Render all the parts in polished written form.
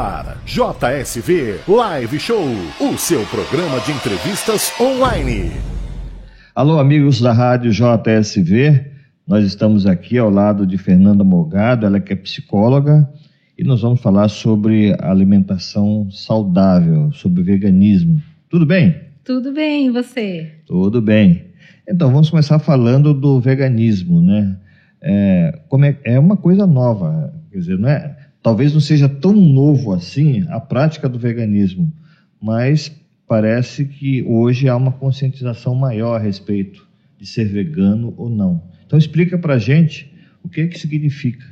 ar, JSV Live Show, o seu programa de entrevistas online. Alô, amigos da rádio JSV, nós estamos aqui ao lado de Fernanda Morgado, ela que é psicóloga, e nós vamos falar sobre alimentação saudável, sobre veganismo. Tudo bem? Tudo bem, e você? Tudo bem. Então, vamos começar falando do veganismo, né? É uma coisa nova, quer dizer, não é? Talvez não seja tão novo assim a prática do veganismo, mas parece que hoje há uma conscientização maior a respeito de ser vegano ou não. Então explica pra gente o que significa.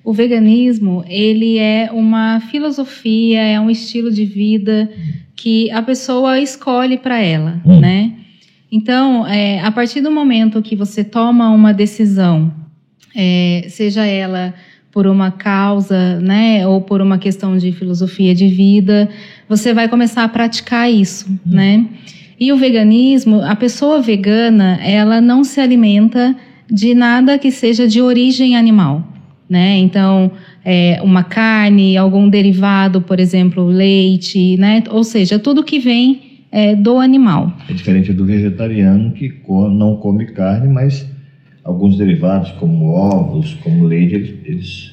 O veganismo, ele é uma filosofia, é um estilo de vida que a pessoa escolhe para ela, né? Então, a partir do momento que você toma uma decisão, seja ela por uma causa, né, ou por uma questão de filosofia de vida, você vai começar a praticar isso, né? E o veganismo, a pessoa vegana, ela não se alimenta de nada que seja de origem animal, né? Então, uma carne, algum derivado, por exemplo, leite, né? Ou seja, tudo que vem do animal. É diferente do vegetariano que não come carne, mas alguns derivados, como ovos, como leite, eles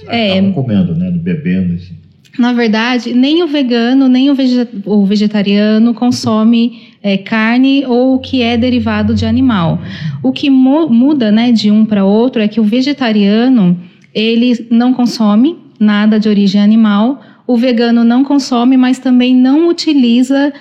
acabam comendo, né? Bebendo, assim. Na verdade, nem o vegano, nem o vegetariano consome carne ou o que é derivado de animal. O que muda, né, de um para outro é que o vegetariano, ele não consome nada de origem animal, o vegano não consome, mas também não utiliza,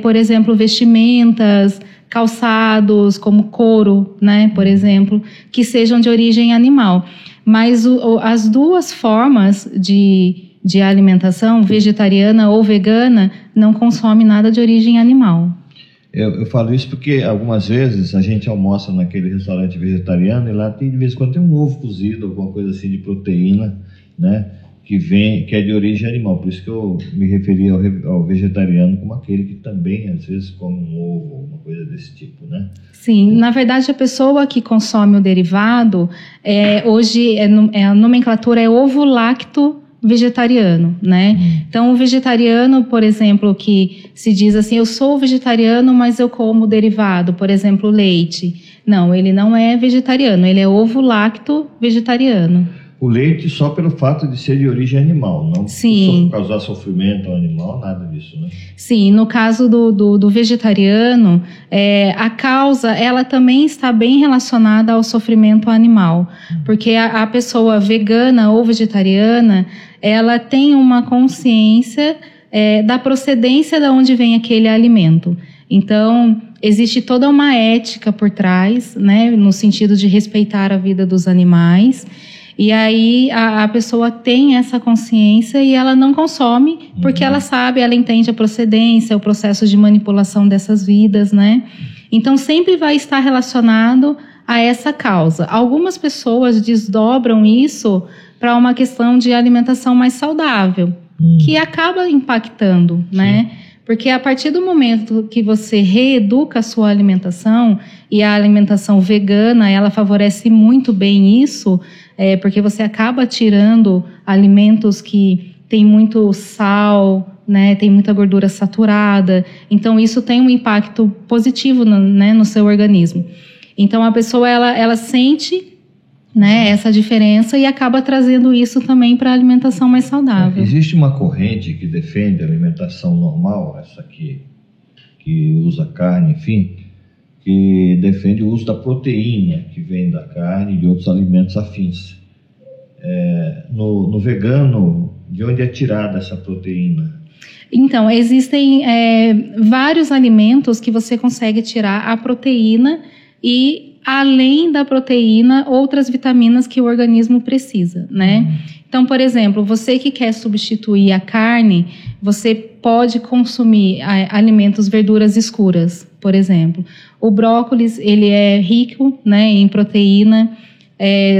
por exemplo, vestimentas, calçados, como couro, né, por exemplo, que sejam de origem animal. Mas as duas formas de alimentação, vegetariana ou vegana, não consome nada de origem animal. Eu falo isso porque algumas vezes a gente almoça naquele restaurante vegetariano e lá tem, de vez em quando tem um ovo cozido, alguma coisa assim de proteína, né? Que é de origem animal. Por isso que eu me referi ao vegetariano como aquele que também às vezes come um ovo, alguma coisa desse tipo, né? Sim, na verdade a pessoa que consome o derivado, hoje a nomenclatura é ovo-lacto vegetariano, né? Então o vegetariano, por exemplo, que se diz assim, eu sou vegetariano, mas eu como derivado, por exemplo, leite. Não, ele não é vegetariano, ele é ovo-lacto vegetariano. O leite só pelo fato de ser de origem animal, não Sim. causar sofrimento ao animal, nada disso, né? Sim, no caso do vegetariano, a causa, ela também está bem relacionada ao sofrimento animal, porque a pessoa vegana ou vegetariana, ela tem uma consciência da procedência de onde vem aquele alimento. Então, existe toda uma ética por trás, né, no sentido de respeitar a vida dos animais. E aí a pessoa tem essa consciência e ela não consome porque ela sabe, ela entende a procedência, o processo de manipulação dessas vidas, né? Então sempre vai estar relacionado a essa causa. Algumas pessoas desdobram isso para uma questão de alimentação mais saudável, que acaba impactando, né? Porque a partir do momento que você reeduca a sua alimentação, e a alimentação vegana, ela favorece muito bem isso, porque você acaba tirando alimentos que têm muito sal, né, tem muita gordura saturada, então isso tem um impacto positivo no seu organismo. Então a pessoa ela sente, né, essa diferença e acaba trazendo isso também para a alimentação mais saudável. Existe uma corrente que defende a alimentação normal, essa que usa carne, enfim, que defende o uso da proteína que vem da carne e de outros alimentos afins. No vegano, de onde é tirada essa proteína? Então, existem vários alimentos que você consegue tirar a proteína e, além da proteína, outras vitaminas que o organismo precisa, né? Então, por exemplo, você que quer substituir a carne, você pode consumir alimentos, verduras escuras, por exemplo. O brócolis, ele é rico, né, em proteína.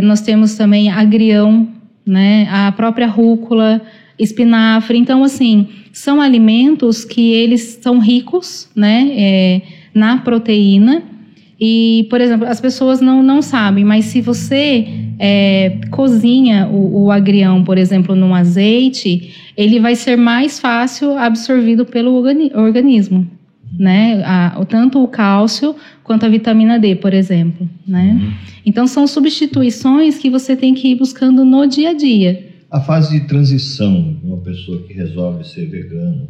Nós temos também agrião, né, a própria rúcula, espinafre. Então, assim, são alimentos que eles são ricos, né, na proteína. E, por exemplo, as pessoas não sabem, mas se você cozinha o agrião, por exemplo, num azeite, ele vai ser mais fácil absorvido pelo organismo, né? Tanto o cálcio quanto a vitamina D, por exemplo, né? Então, são substituições que você tem que ir buscando no dia a dia. A fase de transição de uma pessoa que resolve ser vegana,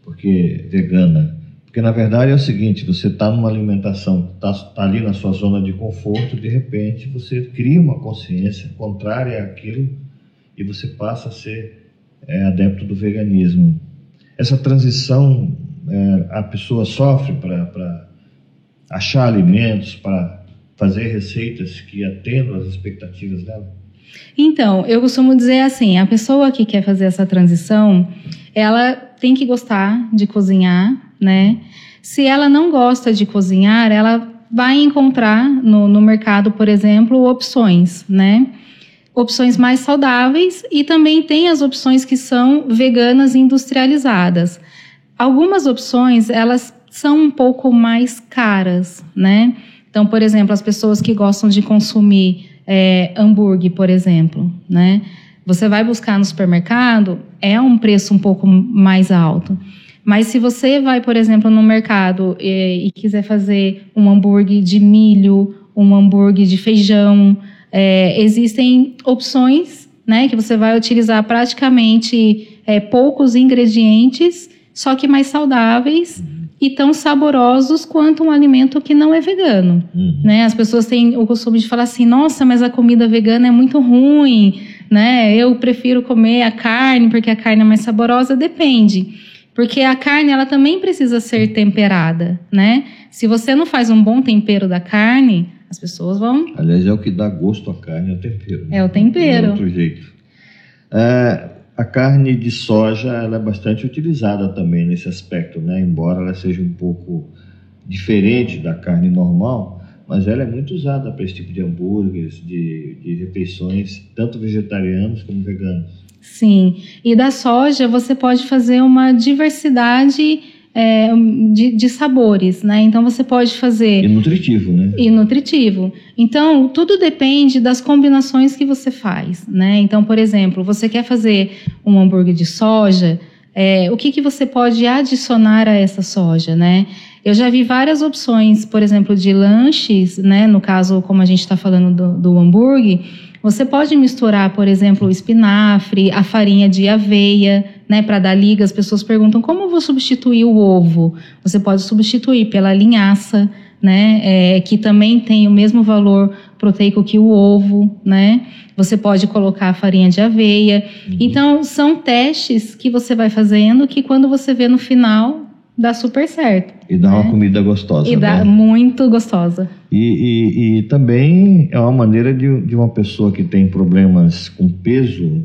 porque na verdade é o seguinte, você está numa alimentação, está ali na sua zona de conforto, de repente você cria uma consciência contrária àquilo e você passa a ser adepto do veganismo. Essa transição, a pessoa sofre para achar alimentos, para fazer receitas que atendam às expectativas dela? Então, eu costumo dizer assim, a pessoa que quer fazer essa transição, ela tem que gostar de cozinhar, né? Se ela não gosta de cozinhar, ela vai encontrar no mercado, por exemplo, opções, né? Opções mais saudáveis e também tem as opções que são veganas industrializadas. Algumas opções, elas são um pouco mais caras, né? Então, por exemplo, as pessoas que gostam de consumir hambúrguer, por exemplo, né? Você vai buscar no supermercado, é um preço um pouco mais alto. Mas se você vai, por exemplo, no mercado e quiser fazer um hambúrguer de milho, um hambúrguer de feijão, existem opções, né, que você vai utilizar praticamente poucos ingredientes, só que mais saudáveis e tão saborosos quanto um alimento que não é vegano. Né? As pessoas têm o costume de falar assim, nossa, mas a comida vegana é muito ruim, né? Eu prefiro comer a carne porque a carne é mais saborosa. Depende, porque a carne ela também precisa ser temperada, né? Se você não faz um bom tempero da carne, as pessoas vão... Aliás, é o que dá gosto à carne, é o tempero. Né? É o tempero. Não é outro jeito. A carne de soja ela é bastante utilizada também nesse aspecto, né? Embora ela seja um pouco diferente da carne normal, mas ela é muito usada para esse tipo de hambúrgueres, de refeições, tanto vegetarianos como veganos. Sim, e da soja você pode fazer uma diversidade de sabores, né? Então você pode fazer... E nutritivo, né? E nutritivo. Então, tudo depende das combinações que você faz, né? Então, por exemplo, você quer fazer um hambúrguer de soja, o que você pode adicionar a essa soja, né? Eu já vi várias opções, por exemplo, de lanches, né? No caso, como a gente está falando do hambúrguer, você pode misturar, por exemplo, o espinafre, a farinha de aveia, né, para dar liga. As pessoas perguntam, como eu vou substituir o ovo? Você pode substituir pela linhaça, né, que também tem o mesmo valor proteico que o ovo, né? Você pode colocar a farinha de aveia. Então, são testes que você vai fazendo que quando você vê no final... dá super certo. E dá uma comida gostosa. E dá muito gostosa. E também é uma maneira de uma pessoa que tem problemas com peso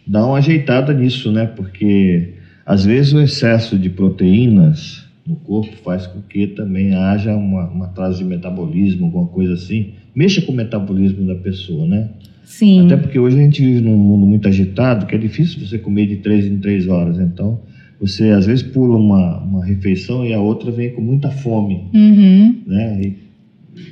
dar uma ajeitada nisso, né? Porque às vezes o excesso de proteínas no corpo faz com que também haja uma atraso de metabolismo, alguma coisa assim. Mexa com o metabolismo da pessoa, né? Sim. Até porque hoje a gente vive num mundo muito agitado, que é difícil você comer de 3 em 3 horas. Então... você, às vezes, pula uma refeição e a outra vem com muita fome. Né?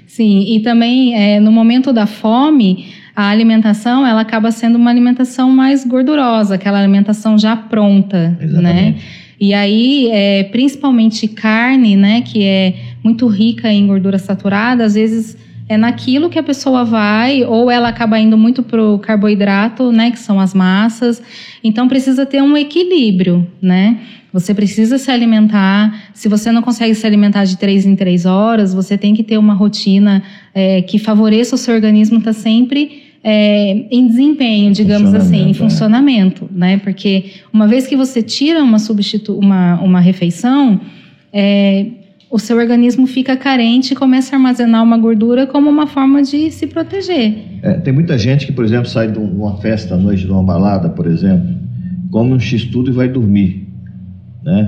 Sim, e também, no momento da fome, a alimentação, ela acaba sendo uma alimentação mais gordurosa, aquela alimentação já pronta. Exatamente. Né? E aí, principalmente carne, né, que é muito rica em gordura saturada, às vezes... é naquilo que a pessoa vai, ou ela acaba indo muito pro carboidrato, né, que são as massas. Então, precisa ter um equilíbrio, né? Você precisa se alimentar. Se você não consegue se alimentar de 3 em 3 horas, você tem que ter uma rotina que favoreça o seu organismo estar sempre em desempenho, digamos assim, em funcionamento, né? Porque uma vez que você tira uma refeição... o seu organismo fica carente e começa a armazenar uma gordura como uma forma de se proteger. Tem muita gente que, por exemplo, sai de uma festa à noite, de uma balada, por exemplo, come um x-tudo e vai dormir, né?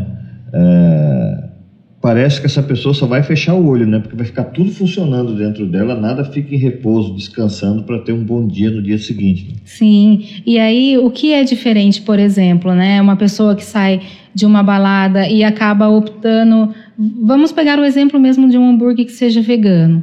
Parece que essa pessoa só vai fechar o olho, né? Porque vai ficar tudo funcionando dentro dela, nada fica em repouso, descansando para ter um bom dia no dia seguinte. Sim, e aí o que é diferente, por exemplo, né? Uma pessoa que sai de uma balada e acaba optando... Vamos pegar o exemplo mesmo de um hambúrguer que seja vegano.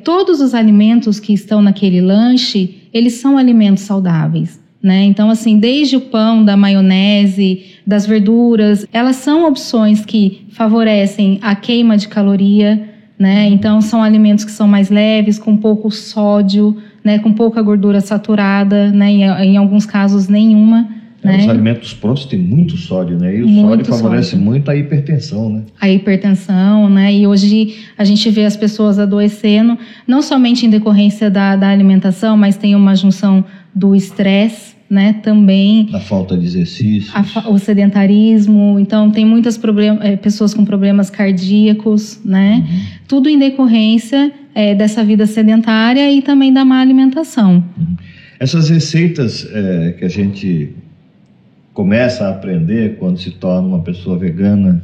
todos os alimentos que estão naquele lanche, eles são alimentos saudáveis, né? Então, assim, desde o pão, da maionese, das verduras, elas são opções que favorecem a queima de caloria, né? Então, são alimentos que são mais leves, com pouco sódio, né? Com pouca gordura saturada, né? Em alguns casos, nenhuma. Né? Os alimentos prontos têm muito sódio, né? E o muito sódio favorece muito a hipertensão, né? A hipertensão, né? E hoje a gente vê as pessoas adoecendo, não somente em decorrência da alimentação, mas tem uma junção do estresse, né? Também. Da falta de exercício. O sedentarismo. Então, tem muitas pessoas com problemas cardíacos, né? Uhum. Tudo em decorrência dessa vida sedentária e também da má alimentação. Uhum. Essas receitas que a gente começa a aprender quando se torna uma pessoa vegana,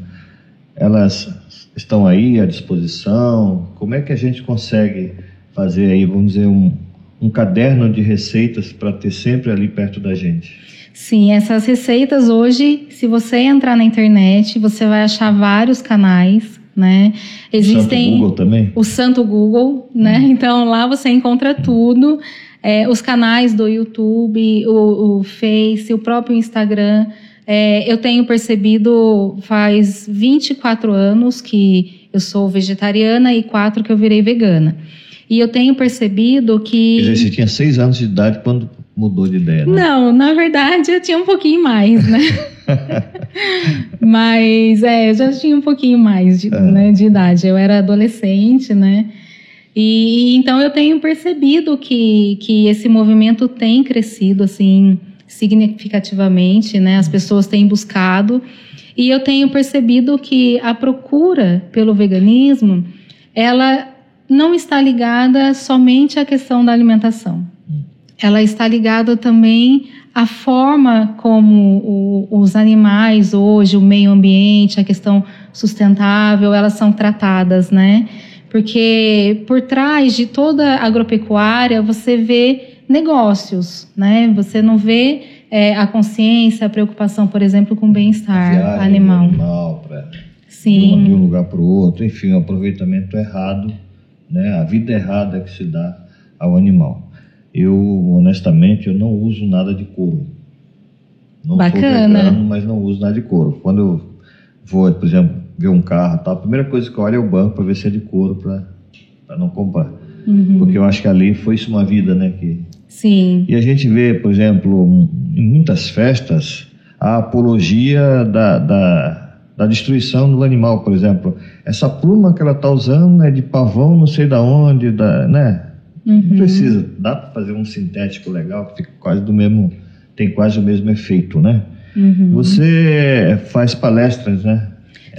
elas estão aí à disposição? Como é que a gente consegue fazer aí, vamos dizer, um caderno de receitas para ter sempre ali perto da gente? Sim, essas receitas hoje, se você entrar na internet, você vai achar vários canais, né? Existem o Santo Google também? O Santo Google, né? Então lá você encontra tudo. Os canais do YouTube, o Face, o próprio Instagram. Eu tenho percebido, faz 24 anos que eu sou vegetariana e 4 que eu virei vegana. E eu tenho percebido que... Quer dizer, você tinha 6 anos de idade quando mudou de ideia, né? Não, na verdade eu tinha um pouquinho mais, né? Mas eu já tinha um pouquinho mais né, de idade. Eu era adolescente, né? E então eu tenho percebido que esse movimento tem crescido assim significativamente, né? As pessoas têm buscado e eu tenho percebido que a procura pelo veganismo, ela não está ligada somente à questão da alimentação. Ela está ligada também à forma como os animais hoje, o meio ambiente, a questão sustentável, elas são tratadas, né? Porque por trás de toda a agropecuária você vê negócios, né? Você não vê a consciência, a preocupação, por exemplo, com o bem-estar animal. Sim. De um lugar para o outro, enfim, o aproveitamento errado, né? A vida errada que se dá ao animal. Eu, honestamente, eu não uso nada de couro. Não sou vegano, mas não uso nada de couro. Quando eu vou, por exemplo, ver um carro, tá? A primeira coisa que eu olho é o banco para ver se é de couro, para não comprar. Uhum. Porque eu acho que ali foi-se uma vida, né? Sim. E a gente vê, por exemplo, em muitas festas, a apologia da destruição do animal, por exemplo. Essa pluma que ela está usando é de pavão, não sei da onde, né? Uhum. Não precisa, dá para fazer um sintético legal que fica quase tem quase o mesmo efeito, né? Uhum. Você faz palestras, né?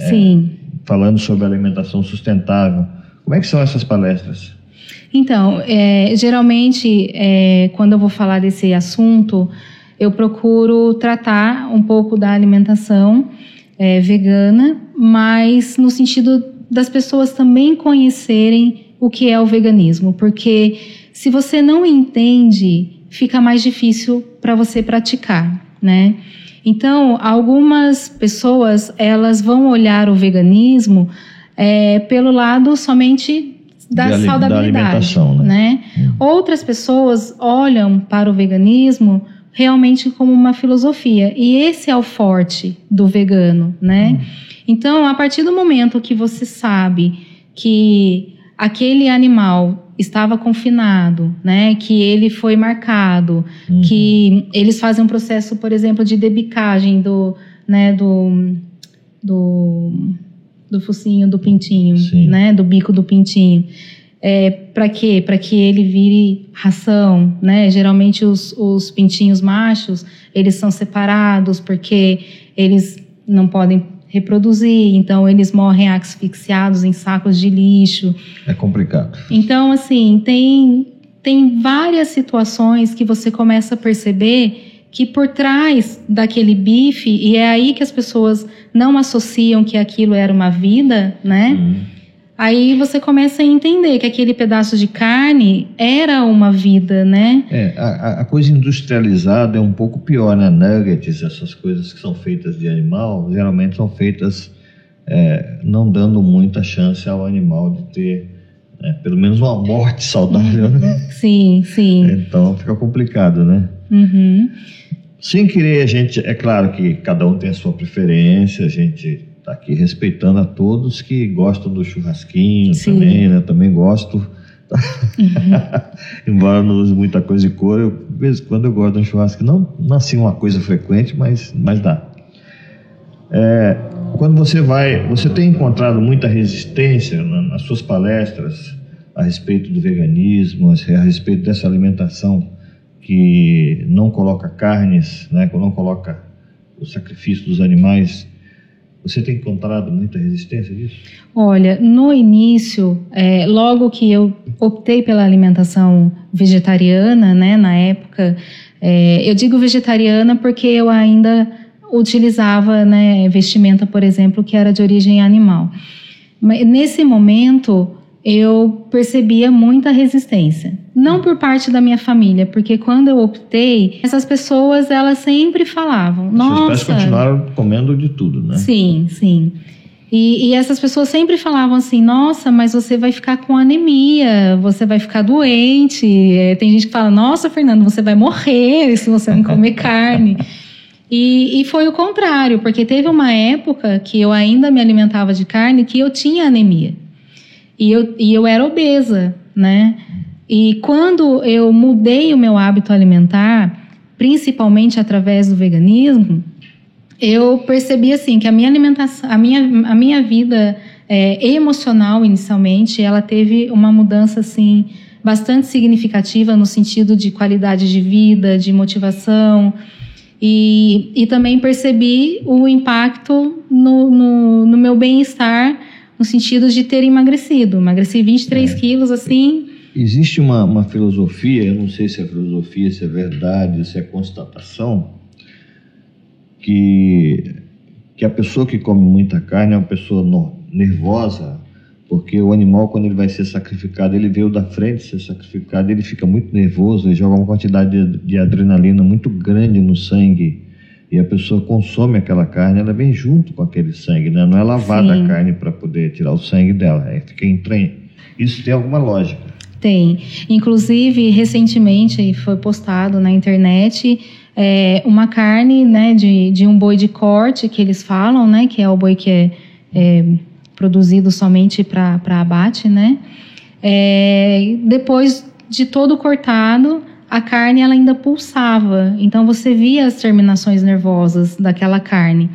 Sim. Falando sobre alimentação sustentável. Como é que são essas palestras? Então, geralmente, quando eu vou falar desse assunto, eu procuro tratar um pouco da alimentação vegana, mas no sentido das pessoas também conhecerem o que é o veganismo, porque se você não entende, fica mais difícil para você praticar, né? Então, algumas pessoas, elas vão olhar o veganismo pelo lado somente da saudabilidade, da alimentação, né? Outras pessoas olham para o veganismo realmente como uma filosofia, e esse é o forte do vegano, né? Então, a partir do momento que você sabe que aquele animal estava confinado, né? Que ele foi marcado, que eles fazem um processo, por exemplo, de debicagem do focinho do pintinho, sim, né? Do bico do pintinho. Para quê? Para que ele vire ração, né? Geralmente os pintinhos machos, eles são separados porque eles não podem reproduzir, então eles morrem asfixiados em sacos de lixo. É complicado. Então, assim, tem várias situações que você começa a perceber que por trás daquele bife, e é aí que as pessoas não associam que aquilo era uma vida, né? Aí você começa a entender que aquele pedaço de carne era uma vida, né? A coisa industrializada é um pouco pior, né? Nuggets, essas coisas que são feitas de animal, geralmente são feitas não dando muita chance ao animal de ter né? Pelo menos uma morte saudável, né? Sim, sim. Então fica complicado, né? Uhum. Sem querer, a gente, é claro que cada um tem a sua preferência, a gente está aqui respeitando a todos que gostam do churrasquinho. Sim. Também, né? Também gosto. Embora não use muita coisa de cor, de vez em quando eu gosto de um churrasco, não assim uma coisa frequente, mas dá. Quando você tem encontrado muita resistência nas suas palestras a respeito do veganismo, a respeito dessa alimentação que não coloca carnes, né, que não coloca o sacrifício dos animais, você tem encontrado muita resistência disso? Olha, no início, logo que eu optei pela alimentação vegetariana, né, na época, eu digo vegetariana porque eu ainda utilizava, né, vestimenta, por exemplo, que era de origem animal. Mas nesse momento, eu percebia muita resistência. Não por parte da minha família, porque quando eu optei, essas pessoas, elas sempre falavam, nossa... Seus pais continuaram comendo de tudo, né? Sim, sim. E essas pessoas sempre falavam assim, nossa, mas você vai ficar com anemia, você vai ficar doente. Tem gente que fala, nossa, Fernando, você vai morrer se você não comer carne. E foi o contrário, porque teve uma época que eu ainda me alimentava de carne que eu tinha anemia. E eu era obesa, né? E quando eu mudei o meu hábito alimentar, principalmente através do veganismo, eu percebi assim que a minha alimentação, a minha vida emocional inicialmente, ela teve uma mudança assim bastante significativa no sentido de qualidade de vida, de motivação, e também percebi o impacto no meu bem-estar, no sentido de ter emagrecido. Emagreci 23 quilos, assim. Existe uma filosofia, eu não sei se é filosofia, se é verdade, se é constatação, que a pessoa que come muita carne é uma pessoa nervosa, porque o animal, quando ele vai ser sacrificado, ele veio da frente ser sacrificado, ele fica muito nervoso, ele joga uma quantidade de adrenalina muito grande no sangue, e a pessoa consome aquela carne, ela vem junto com aquele sangue, né? Não é lavada a carne para poder tirar o sangue dela, fica entranho. Isso tem alguma lógica? Tem. Inclusive, recentemente foi postado na internet uma carne, né, de um boi de corte, que eles falam, né, que é o boi que é produzido somente para abate, né? Depois de todo cortado, a carne ela ainda pulsava, então você via as terminações nervosas daquela carne.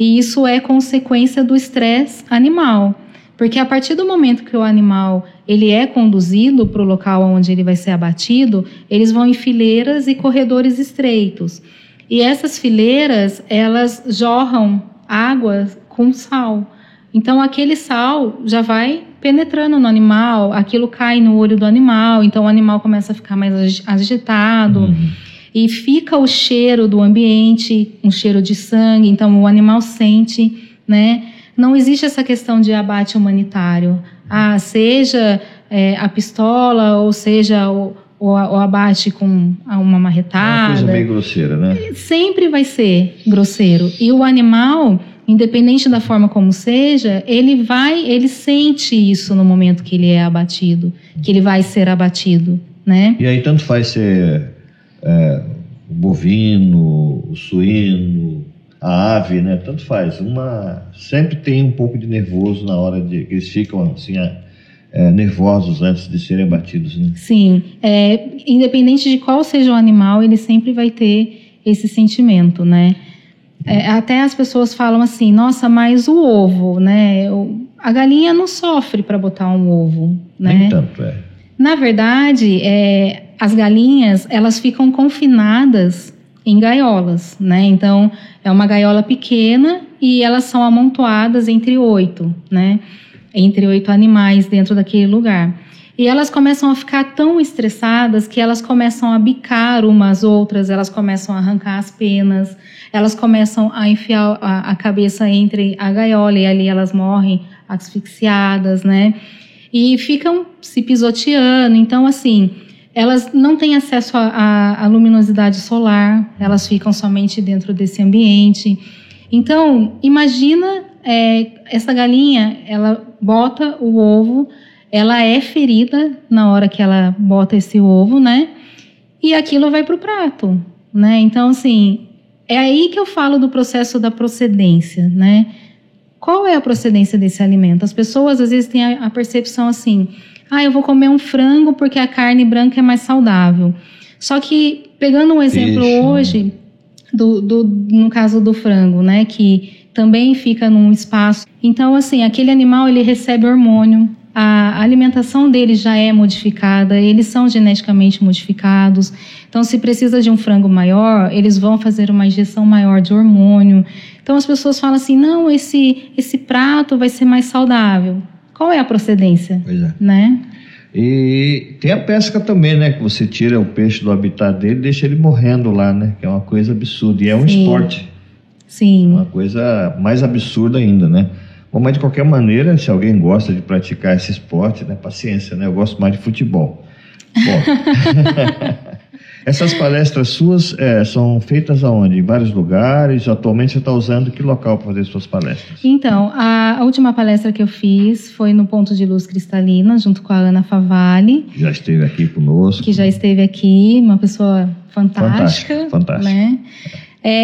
E isso é consequência do estresse animal, porque a partir do momento que o animal ele é conduzido para o local onde ele vai ser abatido, eles vão em fileiras e corredores estreitos. E essas fileiras, elas jorram água com sal. Então, aquele sal já vai penetrando no animal, aquilo cai no olho do animal, então o animal começa a ficar mais agitado, e fica o cheiro do ambiente, um cheiro de sangue, então o animal sente, né? Não existe essa questão de abate humanitário, seja a pistola, ou seja o abate com uma marretada. É uma coisa meio grosseira, né? Sempre vai ser grosseiro. E o animal, independente da forma como seja, ele sente isso no momento que ele é abatido, que ele vai ser abatido, né? E aí tanto faz ser o bovino, o suíno, a ave, né? Tanto faz. Sempre tem um pouco de nervoso na hora de que eles ficam assim, nervosos antes de serem abatidos, né? Sim. Independente de qual seja o animal, ele sempre vai ter esse sentimento, né? Até as pessoas falam assim, nossa, mas o ovo, né? A galinha não sofre para botar um ovo, né? Nem tanto, Na verdade, as galinhas, elas ficam confinadas em gaiolas, né? Então, é uma gaiola pequena e elas são amontoadas entre 8, né? Entre 8 animais dentro daquele lugar. E elas começam a ficar tão estressadas que elas começam a bicar umas outras, elas começam a arrancar as penas, elas começam a enfiar a cabeça entre a gaiola e ali elas morrem asfixiadas, né? E ficam se pisoteando. Então, assim, elas não têm acesso à luminosidade solar, elas ficam somente dentro desse ambiente. Então, imagina essa galinha, ela bota o ovo, ela é ferida na hora que ela bota esse ovo, né? E aquilo vai para o prato, né? Então, assim, é aí que eu falo do processo da procedência, né? Qual é a procedência desse alimento? As pessoas, às vezes, têm a percepção assim, eu vou comer um frango porque a carne branca é mais saudável. Só que, pegando um exemplo hoje, no caso do frango, né? Que também fica num espaço. Então, assim, aquele animal, ele recebe hormônio, a alimentação deles já é modificada, eles são geneticamente modificados. Então, se precisa de um frango maior, eles vão fazer uma injeção maior de hormônio. Então, as pessoas falam assim, não, esse prato vai ser mais saudável. Qual é a procedência? Pois é. Né? E tem a pesca também, né? Que você tira o peixe do habitat dele e deixa ele morrendo lá, né? Que é uma coisa absurda. E é um esporte. Sim. Uma coisa mais absurda ainda, né? Bom, mas de qualquer maneira, se alguém gosta de praticar esse esporte, né? Paciência, né? Eu gosto mais de futebol. Bom, essas palestras suas são feitas aonde? Em vários lugares? Atualmente você está usando que local para fazer suas palestras? Então, a última palestra que eu fiz foi no Ponto de Luz Cristalina, junto com a Ana Favalli. Já esteve aqui conosco. Que já esteve aqui, uma pessoa fantástica. Fantástica. Né?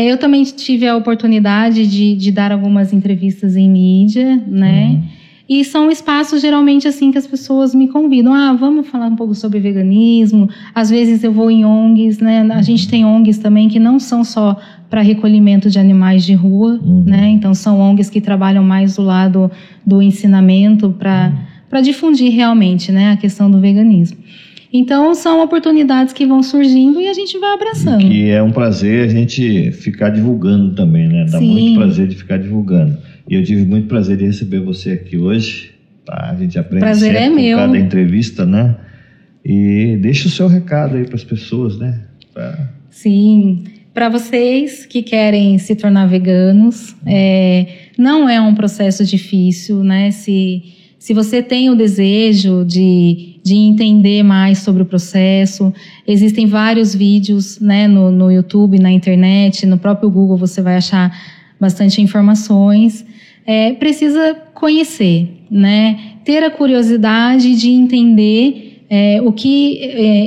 Eu também tive a oportunidade de dar algumas entrevistas em mídia, né? E são espaços, geralmente, assim, que as pessoas me convidam. Vamos falar um pouco sobre veganismo. Às vezes eu vou em ONGs, né? A gente tem ONGs também que não são só para recolhimento de animais de rua, né? Então, são ONGs que trabalham mais do lado do ensinamento para difundir realmente, né, a questão do veganismo. Então, são oportunidades que vão surgindo e a gente vai abraçando. E que é um prazer a gente ficar divulgando também, né? Dá Sim. muito prazer de ficar divulgando. E eu tive muito prazer de receber você aqui hoje. Tá? A gente aprende prazer sempre é meu. com cada entrevista, né? E deixa o seu recado aí para as pessoas, né? Sim. Para vocês que querem se tornar veganos, não é um processo difícil, né? Se você tem o desejo de entender mais sobre o processo, existem vários vídeos, né, no YouTube, na internet, no próprio Google você vai achar bastante informações. Precisa conhecer, né? Ter a curiosidade de entender o que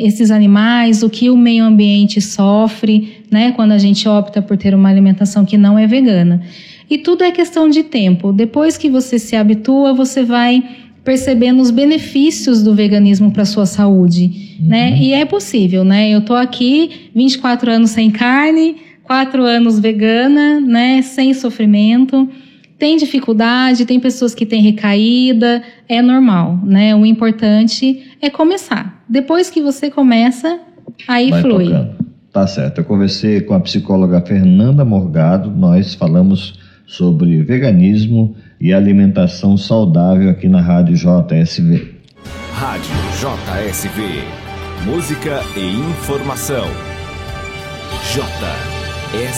esses animais, o que o meio ambiente sofre, né, quando a gente opta por ter uma alimentação que não é vegana. E tudo é questão de tempo. Depois que você se habitua, você vai percebendo os benefícios do veganismo para a sua saúde, né? E é possível, né? Eu tô aqui 24 anos sem carne, 4 anos vegana, né? Sem sofrimento. Tem dificuldade, tem pessoas que têm recaída, é normal, né? O importante é começar. Depois que você começa, aí vai flui. Tocando. Tá certo. Eu conversei com a psicóloga Fernanda Morgado, nós falamos sobre veganismo e alimentação saudável aqui na Rádio JSV. Rádio JSV. Música e informação. JSV.